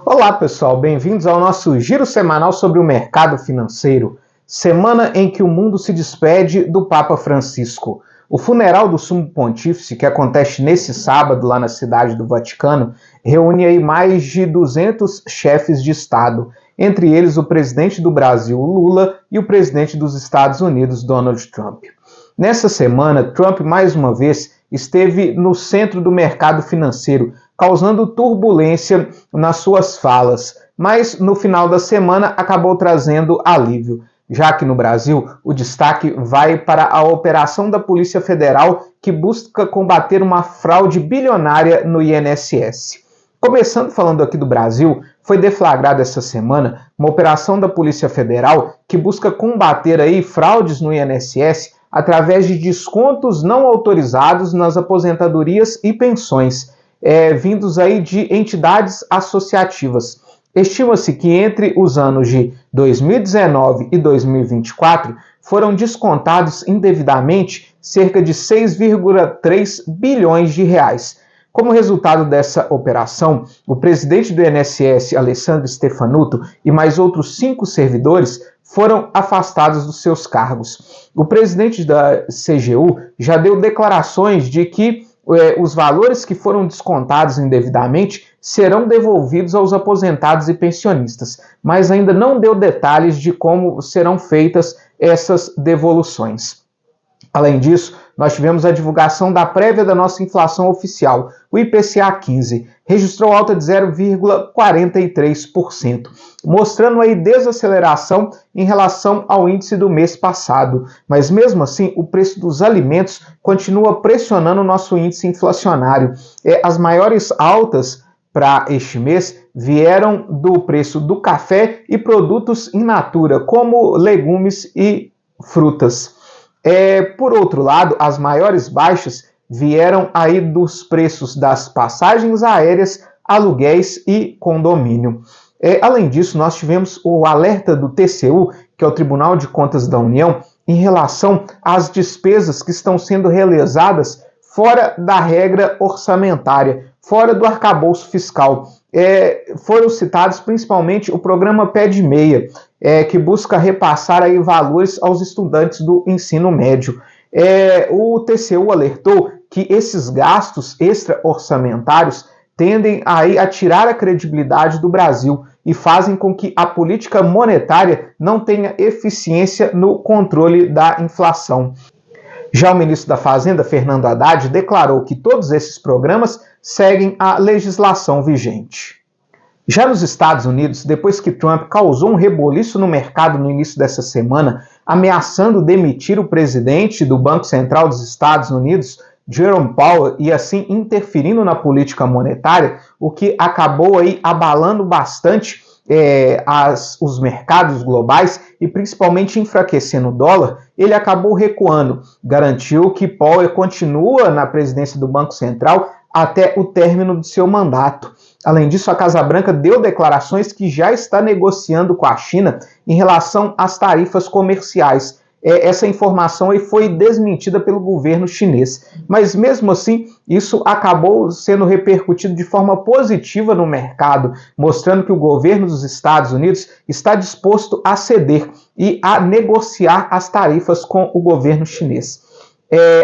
Olá pessoal, bem-vindos ao nosso giro semanal sobre o mercado financeiro, semana em que o mundo se despede do Papa Francisco. O funeral do Sumo Pontífice, que acontece nesse sábado lá na cidade do Vaticano, reúne aí mais de 200 chefes de Estado, entre eles o presidente do Brasil, Lula, e o presidente dos Estados Unidos, Donald Trump. Nessa semana, Trump mais uma vez esteve no centro do mercado financeiro, causando turbulência nas suas falas, mas no final da semana acabou trazendo alívio, já que no Brasil o destaque vai para a operação da Polícia Federal que busca combater uma fraude bilionária no INSS. Começando falando aqui do Brasil, foi deflagrada essa semana uma operação da Polícia Federal que busca combater aí fraudes no INSS através de descontos não autorizados nas aposentadorias e pensões, vindos aí de entidades associativas. Estima-se que entre os anos de 2019 e 2024 foram descontados indevidamente cerca de 6,3 bilhões de reais. Como resultado dessa operação, o presidente do INSS, Alessandro Stefanuto, e mais outros 5 servidores foram afastados dos seus cargos. O presidente da CGU já deu declarações de que os valores que foram descontados indevidamente serão devolvidos aos aposentados e pensionistas, mas ainda não deu detalhes de como serão feitas essas devoluções. Além disso, nós tivemos a divulgação da prévia da nossa inflação oficial. O IPCA 15 registrou alta de 0,43%, mostrando aí desaceleração em relação ao índice do mês passado. Mas mesmo assim, o preço dos alimentos continua pressionando o nosso índice inflacionário. As maiores altas para este mês vieram do preço do café e produtos in natura, como legumes e frutas. Por outro lado, as maiores baixas vieram aí dos preços das passagens aéreas, aluguéis e condomínio. Além disso, nós tivemos o alerta do TCU, que é o Tribunal de Contas da União, em relação às despesas que estão sendo realizadas fora da regra orçamentária, fora do arcabouço fiscal. Foram citados principalmente o programa Pé de Meia, que busca repassar aí valores aos estudantes do ensino médio. O TCU alertou que esses gastos extra-orçamentários tendem aí a tirar a credibilidade do Brasil e fazem com que a política monetária não tenha eficiência no controle da inflação. Já o ministro da Fazenda, Fernando Haddad, declarou que todos esses programas seguem a legislação vigente. Já nos Estados Unidos, depois que Trump causou um reboliço no mercado no início dessa semana, ameaçando demitir o presidente do Banco Central dos Estados Unidos, Jerome Powell, e assim interferindo na política monetária, o que acabou aí abalando bastante os mercados globais e principalmente enfraquecendo o dólar, ele acabou recuando, garantiu que Powell continua na presidência do Banco Central até o término de seu mandato. Além disso, a Casa Branca deu declarações que já está negociando com a China em relação às tarifas comerciais. Essa informação aí foi desmentida pelo governo chinês. Mas mesmo assim, isso acabou sendo repercutido de forma positiva no mercado, mostrando que o governo dos Estados Unidos está disposto a ceder e a negociar as tarifas com o governo chinês.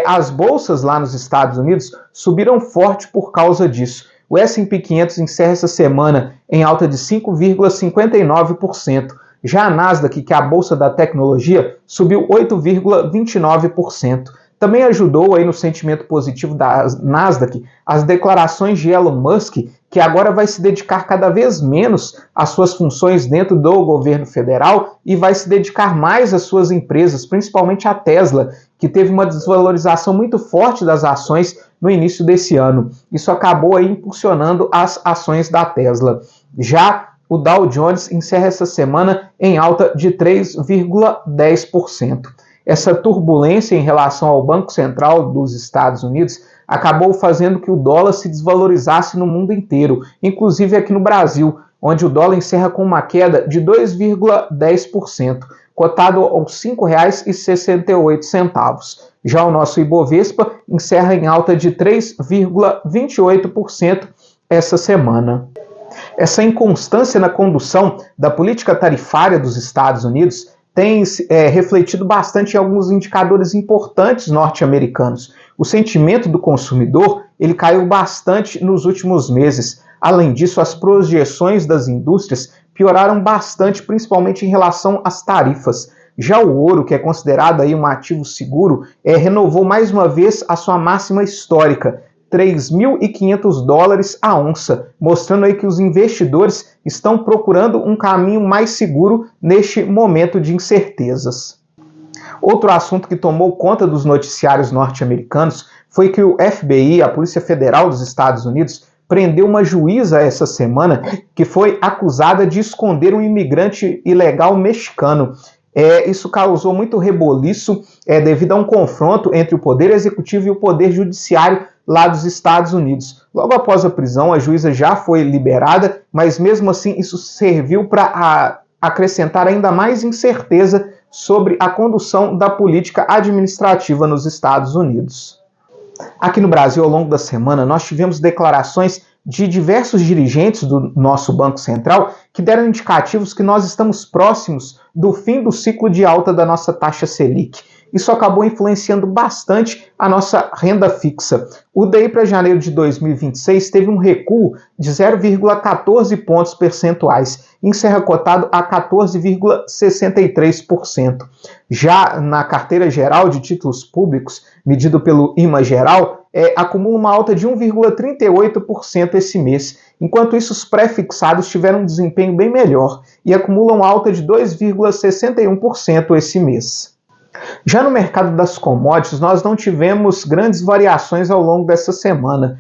As bolsas lá nos Estados Unidos subiram forte por causa disso. O S&P 500 encerra essa semana em alta de 5,59%. Já a Nasdaq, que é a bolsa da tecnologia, subiu 8,29%. Também ajudou aí no sentimento positivo da Nasdaq as declarações de Elon Musk, que agora vai se dedicar cada vez menos às suas funções dentro do governo federal e vai se dedicar mais às suas empresas, principalmente a Tesla, que teve uma desvalorização muito forte das ações no início desse ano. Isso acabou aí impulsionando as ações da Tesla. Já o Dow Jones encerra essa semana em alta de 3,10%. Essa turbulência em relação ao Banco Central dos Estados Unidos acabou fazendo que o dólar se desvalorizasse no mundo inteiro, inclusive aqui no Brasil, onde o dólar encerra com uma queda de 2,10%, cotado aos R$ 5,68. Já o nosso Ibovespa encerra em alta de 3,28% essa semana. Essa inconstância na condução da política tarifária dos Estados Unidos tem refletido bastante em alguns indicadores importantes norte-americanos. O sentimento do consumidor ele caiu bastante nos últimos meses. Além disso, as projeções das indústrias pioraram bastante, principalmente em relação às tarifas. Já o ouro, que é considerado aí um ativo seguro, renovou mais uma vez a sua máxima histórica, $3.500 a onça, mostrando aí que os investidores estão procurando um caminho mais seguro neste momento de incertezas. Outro assunto que tomou conta dos noticiários norte-americanos foi que o FBI, a Polícia Federal dos Estados Unidos, prendeu uma juíza essa semana que foi acusada de esconder um imigrante ilegal mexicano. Isso causou muito reboliço devido a um confronto entre o Poder Executivo e o Poder Judiciário lá dos Estados Unidos. Logo após a prisão, a juíza já foi liberada, mas mesmo assim isso serviu para acrescentar ainda mais incerteza sobre a condução da política administrativa nos Estados Unidos. Aqui no Brasil, ao longo da semana, nós tivemos declarações de diversos dirigentes do nosso Banco Central que deram indicativos que nós estamos próximos do fim do ciclo de alta da nossa taxa Selic. Isso acabou influenciando bastante a nossa renda fixa. O DI para janeiro de 2026 teve um recuo de 0,14 pontos percentuais, encerra cotado a 14,63%. Já na carteira geral de títulos públicos, medido pelo IMA Geral, acumula uma alta de 1,38% esse mês. Enquanto isso, os pré-fixados tiveram um desempenho bem melhor e acumulam alta de 2,61% esse mês. Já no mercado das commodities, nós não tivemos grandes variações ao longo dessa semana.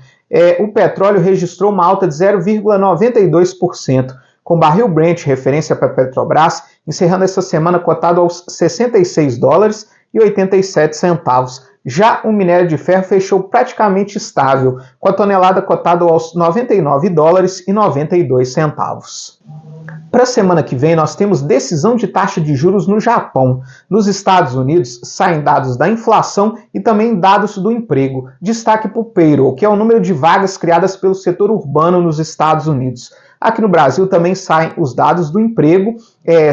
O petróleo registrou uma alta de 0,92%, com o barril Brent, referência para a Petrobras, encerrando essa semana cotado aos $66,87. Já o minério de ferro fechou praticamente estável, com a tonelada cotada aos $99,92. Para a semana que vem, nós temos decisão de taxa de juros no Japão. Nos Estados Unidos, saem dados da inflação e também dados do emprego. Destaque para o payroll, que é o número de vagas criadas pelo setor urbano nos Estados Unidos. Aqui no Brasil também saem os dados do emprego,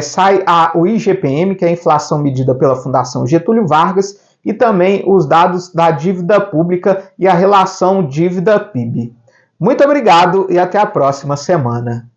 sai o IGPM, que é a inflação medida pela Fundação Getúlio Vargas, e também os dados da dívida pública e a relação dívida-PIB. Muito obrigado e até a próxima semana.